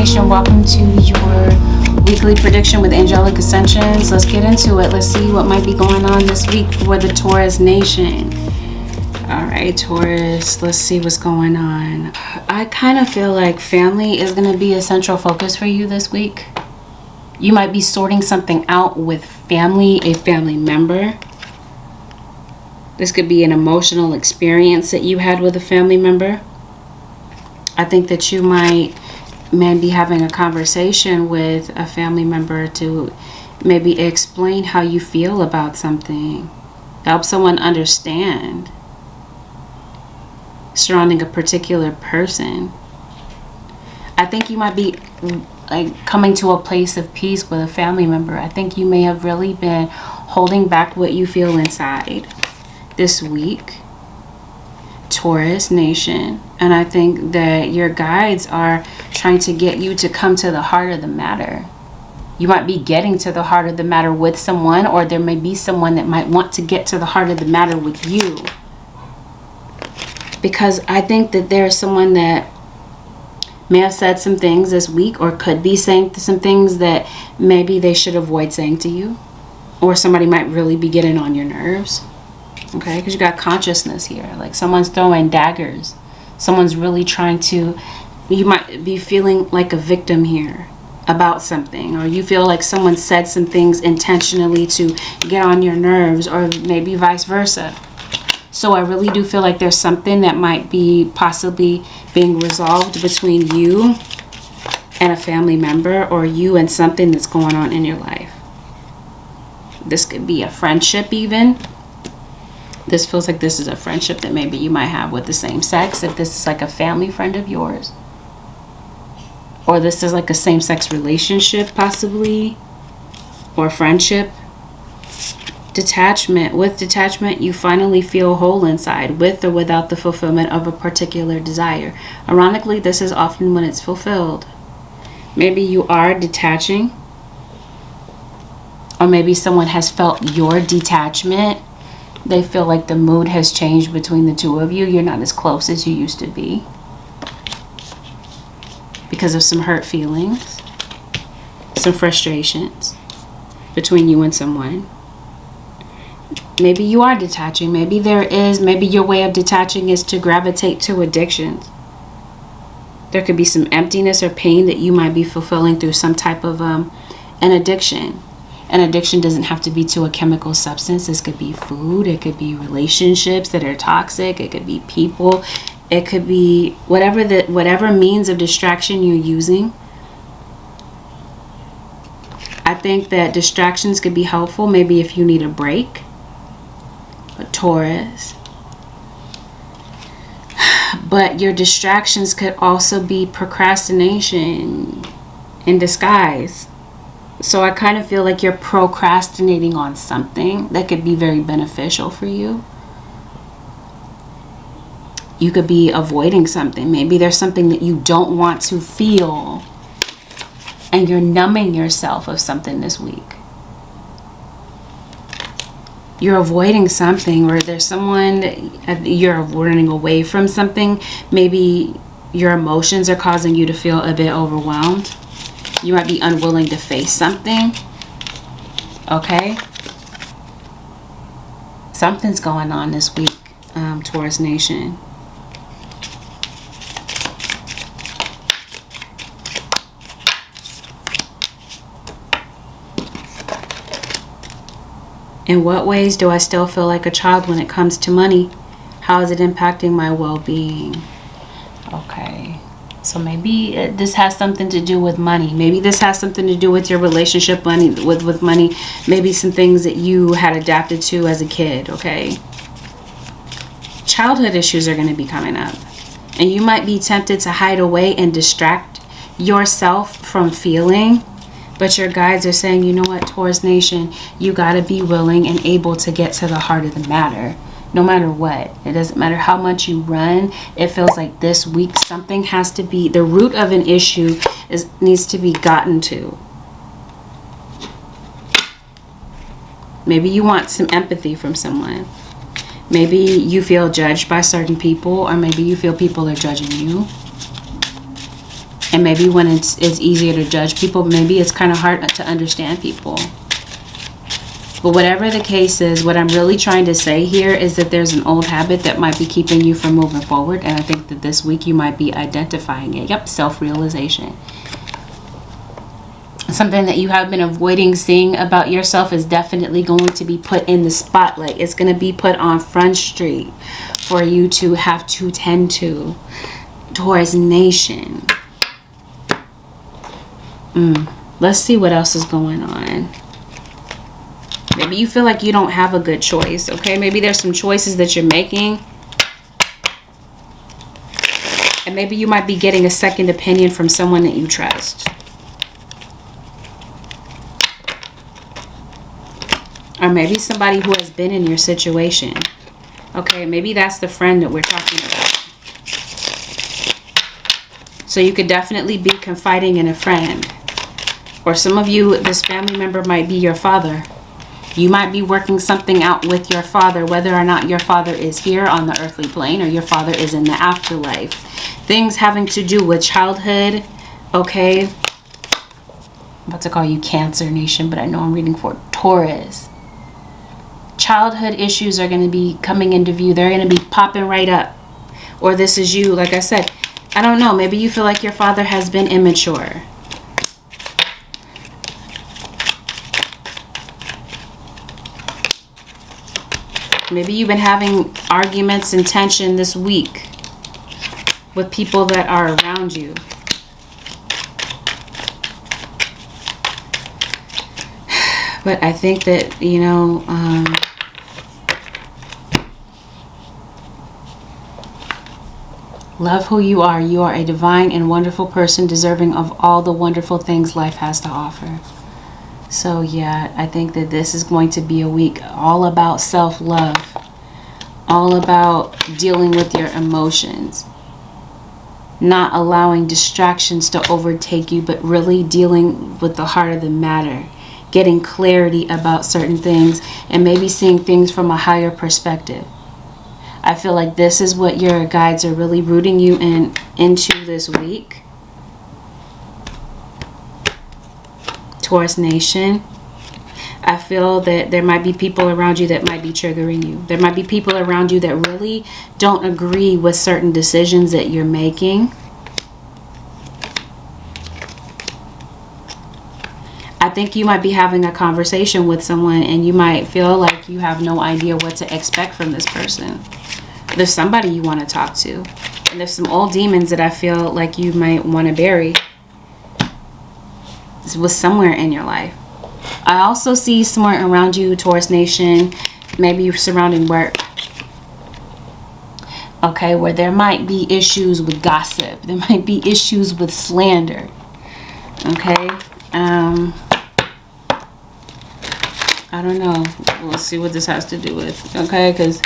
Nation, welcome to your weekly prediction with Angelic Ascensions. Let's get into it. Let's see what might be going on this week for the Taurus Nation. All right, Taurus, let's see what's going on. I kind of feel like family is going to be a central focus for you this week. You might be sorting something out with family, a family member. This could be an emotional experience that you had with a family member. I think that you might be having a conversation with a family member to maybe explain how you feel about something. Help someone understand surrounding a particular person. I think you might be like coming to a place of peace with a family member. I think you may have really been holding back what you feel inside this week, Taurus Nation. And I think that your guides are trying to get you to come to the heart of the matter. You might be getting to the heart of the matter with someone, or there may be someone that might want to get to the heart of the matter with you. Because I think that there's someone that may have said some things this week, or could be saying some things that maybe they should avoid saying to you. Or somebody might really be getting on your nerves. Okay, because you got consciousness here. Like someone's throwing daggers. Someone's really trying to, you might be feeling like a victim here about something. Or you feel like someone said some things intentionally to get on your nerves, or maybe vice versa. So I really do feel like there's something that might be possibly being resolved between you and a family member, or you and something that's going on in your life. This could be a friendship even. This feels like this is a friendship that maybe you might have with the same sex, if this is like a family friend of yours. Or this is like a same-sex relationship possibly, or friendship. Detachment. With detachment, you finally feel whole inside, with or without the fulfillment of a particular desire. Ironically, this is often when it's fulfilled. Maybe you are detaching, or maybe someone has felt your detachment. They feel like the mood has changed between the two of you. You're not as close as you used to be because of some hurt feelings, some frustrations between you and someone. Maybe you are detaching. Maybe your way of detaching is to gravitate to addictions. There could be some emptiness or pain that you might be fulfilling through some type of an addiction. An addiction doesn't have to be to a chemical substance. This could be food. It could be relationships that are toxic. It could be people. It could be whatever means of distraction you're using. I think that distractions could be helpful, maybe if you need a break. But Taurus. But your distractions could also be procrastination in disguise. So I kind of feel like you're procrastinating on something that could be very beneficial for you. You could be avoiding something. Maybe there's something that you don't want to feel, and you're numbing yourself of something this week. You're avoiding something, or there's someone that you're running away from something. Maybe your emotions are causing you to feel a bit overwhelmed. You might be unwilling to face something. Okay? Something's going on this week, Taurus Nation. In what ways do I still feel like a child when it comes to money? How is it impacting my well-being? Okay. So maybe this has something to do with money. Maybe this has something to do with your relationship with money. Maybe some things that you had adapted to as a kid, okay? Childhood issues are going to be coming up. And you might be tempted to hide away and distract yourself from feeling. But your guides are saying, you know what, Taurus Nation, you got to be willing and able to get to the heart of the matter. No matter what. It doesn't matter how much you run. It feels like this week something has to be, the root of an issue needs to be gotten to. Maybe you want some empathy from someone. Maybe you feel judged by certain people, or maybe you feel people are judging you. And maybe when it's easier to judge people, maybe it's kind of hard to understand people. But whatever the case is, what I'm really trying to say here is that there's an old habit that might be keeping you from moving forward. And I think that this week you might be identifying it. Yep, self-realization. Something that you have been avoiding seeing about yourself is definitely going to be put in the spotlight. It's going to be put on Front Street for you to have to tend to. Taurus Nation. Let's see what else is going on. Maybe you feel like you don't have a good choice, okay? Maybe there's some choices that you're making. And maybe you might be getting a second opinion from someone that you trust. Or maybe somebody who has been in your situation. Okay, maybe that's the friend that we're talking about. So you could definitely be confiding in a friend. Or some of you, this family member might be your father. You might be working something out with your father, whether or not your father is here on the earthly plane or your father is in the afterlife. Things having to do with childhood, okay? I'm about to call you Cancer Nation, but I know I'm reading for Taurus. Childhood issues are going to be coming into view. They're going to be popping right up. Or this is you, like I said. I don't know. Maybe you feel like your father has been immature. Maybe you've been having arguments and tension this week with people that are around you. But I think that, you know, love who you are. You are a divine and wonderful person deserving of all the wonderful things life has to offer. So yeah, I think that this is going to be a week all about self-love, all about dealing with your emotions, not allowing distractions to overtake you, but really dealing with the heart of the matter, getting clarity about certain things, and maybe seeing things from a higher perspective. I feel like this is what your guides are really rooting you into this week. Taurus Nation. I feel that there might be people around you that might be triggering you. There might be people around you that really don't agree with certain decisions that you're making. I think you might be having a conversation with someone and you might feel like you have no idea what to expect from this person. There's somebody you want to talk to. And there's some old demons that I feel like you might want to bury. This was somewhere in your life. I also see somewhere around you, Taurus Nation, maybe surrounding work. Okay, where there might be issues with gossip. There might be issues with slander. Okay. I don't know. We'll see what this has to do with. Okay, because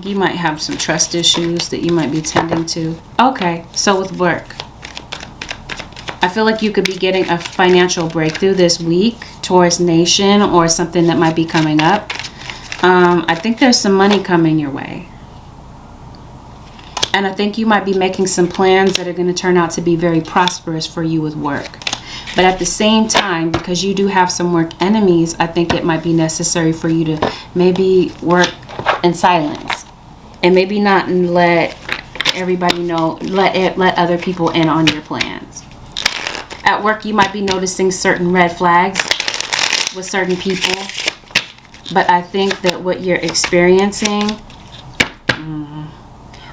you might have some trust issues that you might be tending to. Okay, so with work. I feel like you could be getting a financial breakthrough this week, Taurus Nation, or something that might be coming up. I think there's some money coming your way. And I think you might be making some plans that are going to turn out to be very prosperous for you with work. But at the same time, because you do have some work enemies, I think it might be necessary for you to maybe work in silence. And maybe not let everybody know, let other people in on your plans. At work, you might be noticing certain red flags with certain people. But I think that what you're experiencing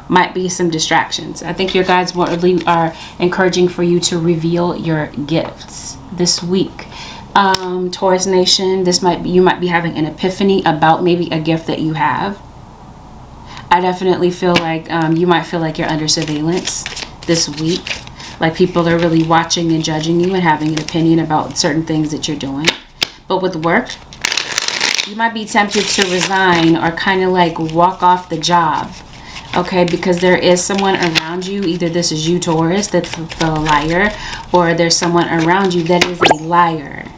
might be some distractions. I think your guides really are encouraging for you to reveal your gifts this week. Taurus Nation, you might be having an epiphany about maybe a gift that you have. I definitely feel like you might feel like you're under surveillance this week. Like people are really watching and judging you and having an opinion about certain things that you're doing. But with work, you might be tempted to resign or kind of like walk off the job. Okay, because there is someone around you. Either this is you, Taurus, that's the liar, or there's someone around you that is a liar.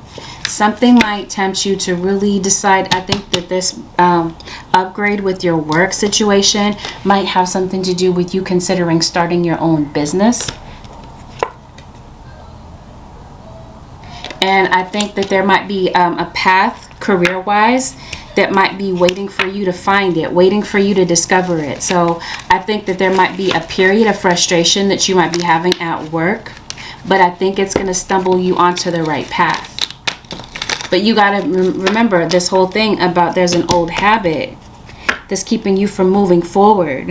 Something might tempt you to really decide. I think that this upgrade with your work situation might have something to do with you considering starting your own business And I think that there might be a path career-wise that might be waiting for you to find it, waiting for you to discover it. So I think that there might be a period of frustration that you might be having at work, but I think it's going to stumble you onto the right path. But you got to remember this whole thing about there's an old habit that's keeping you from moving forward.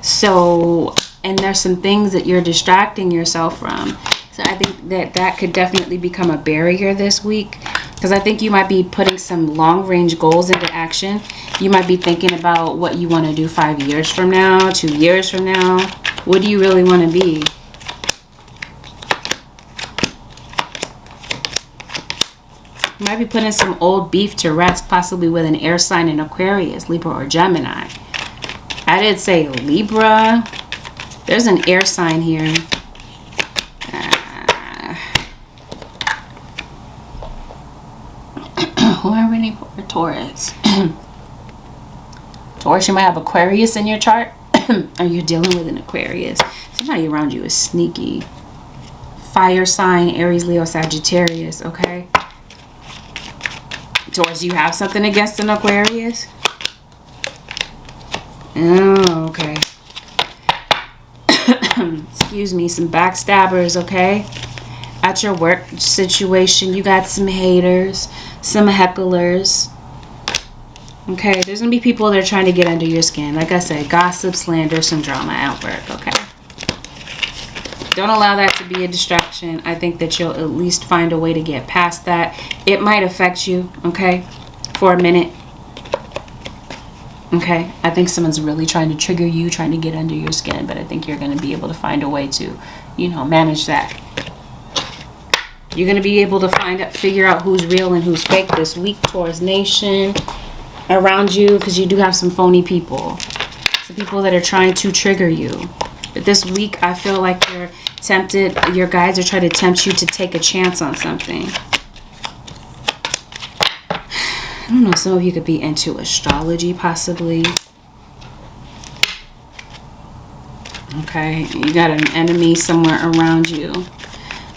So, and there's some things that you're distracting yourself from. So I think that that could definitely become a barrier this week, because I think you might be putting some long-range goals into action. You might be thinking about what you want to do 5 years from now, 2 years from now. What do you really want to be? You might be putting some old beef to rest, possibly with an air sign in Aquarius, Libra, or Gemini. I did say Libra. There's an air sign here. Who are we for Taurus? Taurus, you might have Aquarius in your chart. Or you're dealing with an Aquarius. Somebody around you is sneaky. Fire sign, Aries, Leo, Sagittarius, okay? Taurus, you have something against an Aquarius? Oh, okay. Excuse me, some backstabbers, okay? At your work situation, you got some haters, some hecklers. Okay, there's going to be people that are trying to get under your skin. Like I said, gossip, slander, some drama at work, okay? Don't allow that to be a distraction. I think that you'll at least find a way to get past that. It might affect you, okay, for a minute. Okay, I think someone's really trying to trigger you, trying to get under your skin, but I think you're going to be able to find a way to, you know, manage that. You're going to be able to figure out who's real and who's fake this week, Taurus Nation, around you, because you do have some phony people. Some people that are trying to trigger you. But this week, I feel like you're tempted, your guides are trying to tempt you to take a chance on something. I don't know, some of you could be into astrology, possibly. Okay, you got an enemy somewhere around you.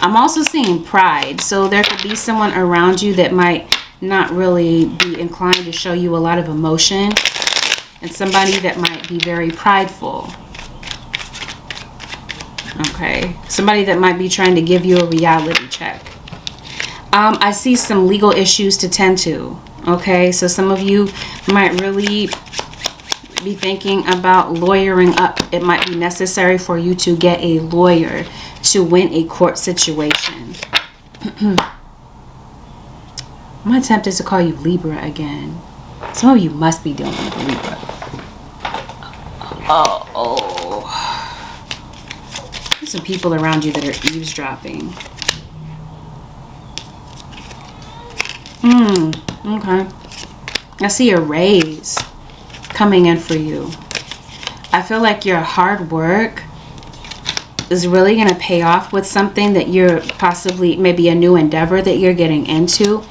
I'm also seeing pride. So there could be someone around you that might not really be inclined to show you a lot of emotion. And somebody that might be very prideful. Okay, somebody that might be trying to give you a reality check. I see some legal issues to tend to. Okay, so some of you might really be thinking about lawyering up. It might be necessary for you to get a lawyer to win a court situation. I'm tempted to call you Libra again. Some of you must be dealing with Libra. There's some people around you that are eavesdropping. Okay. I see a raise coming in for you. I feel like your hard work is really going to pay off with something that you're possibly, maybe a new endeavor that you're getting into.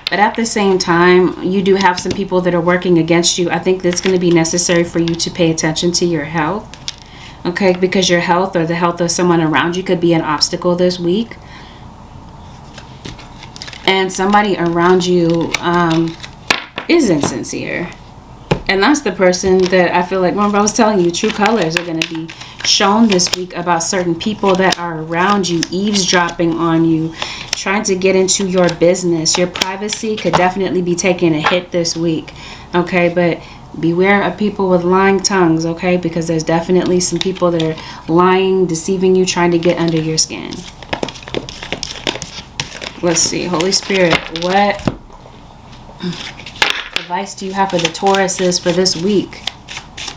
But at the same time, you do have some people that are working against you. I think that's going to be necessary for you to pay attention to your health. Okay, because your health or the health of someone around you could be an obstacle this week. And somebody around you is insincere. And that's the person that I feel like, remember I was telling you, true colors are going to be shown this week about certain people that are around you, eavesdropping on you, trying to get into your business. Your privacy could definitely be taking a hit this week. Okay, but beware of people with lying tongues, okay? Because there's definitely some people that are lying, deceiving you, trying to get under your skin. Let's see, Holy Spirit, what advice do you have for the Tauruses for this week?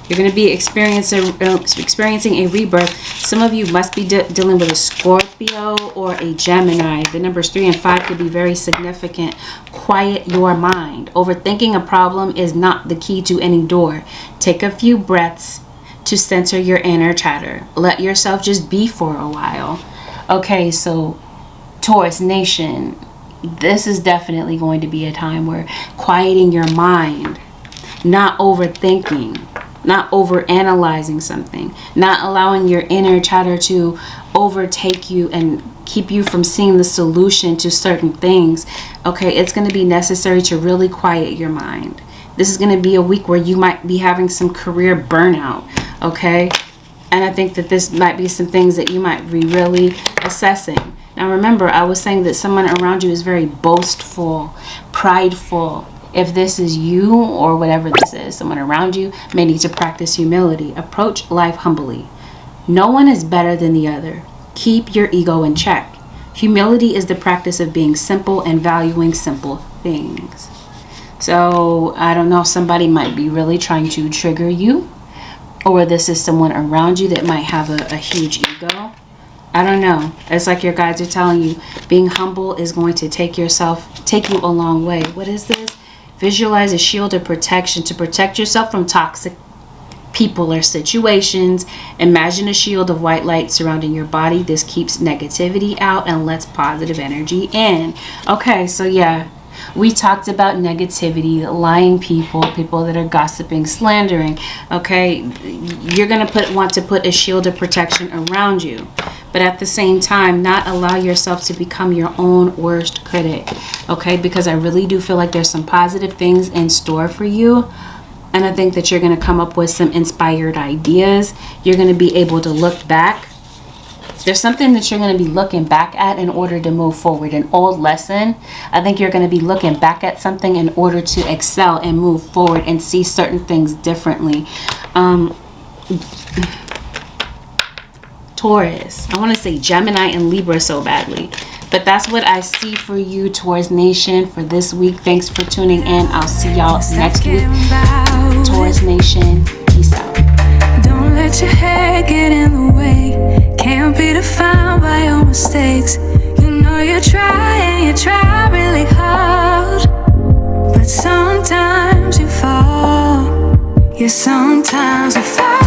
You're going to be experiencing a rebirth. Some of you must be dealing with a Scorpio or a Gemini. The numbers 3 and 5 could be very significant. Quiet your mind. Overthinking a problem is not the key to any door. Take a few breaths to center your inner chatter. Let yourself just be for a while. Okay, so Taurus Nation, this is definitely going to be a time where quieting your mind, not overthinking. not over analyzing something, not allowing your inner chatter to overtake you and keep you from seeing the solution to certain things. Okay, it's going to be necessary to really quiet your mind. This is going to be a week where you might be having some career burnout. Okay, and I think that this might be some things that you might be really assessing. Now remember, I was saying that someone around you is very boastful, prideful. If this is you or whatever this is, someone around you may need to practice humility. Approach life humbly. No one is better than the other. Keep your ego in check. Humility is the practice of being simple and valuing simple things. So I don't know, somebody might be really trying to trigger you, or this is someone around you that might have a huge ego. I don't know. It's like your guides are telling you, being humble is going to take you a long way. What is this? Visualize a shield of protection to protect yourself from toxic people or situations. Imagine a shield of white light surrounding your body. This keeps negativity out and lets positive energy in. Okay, so yeah, we talked about negativity, lying people that are gossiping, slandering. Okay, you're going to want to put a shield of protection around you, but at the same time, not allow yourself to become your own worst critic. Okay, because I really do feel like there's some positive things in store for you. And I think that you're going to come up with some inspired ideas. You're going to be able to look back. There's something that you're going to be looking back at in order to move forward. An old lesson. I think you're going to be looking back at something in order to excel and move forward and see certain things differently. Taurus. I want to say Gemini and Libra so badly. But that's what I see for you, Taurus Nation, for this week. Thanks for tuning in. I'll see y'all next week. Taurus Nation, peace out. Don't let your hair get in the way. Can't be defined by your mistakes. You know you try and you try really hard, but sometimes you fall. Yeah, sometimes you fall.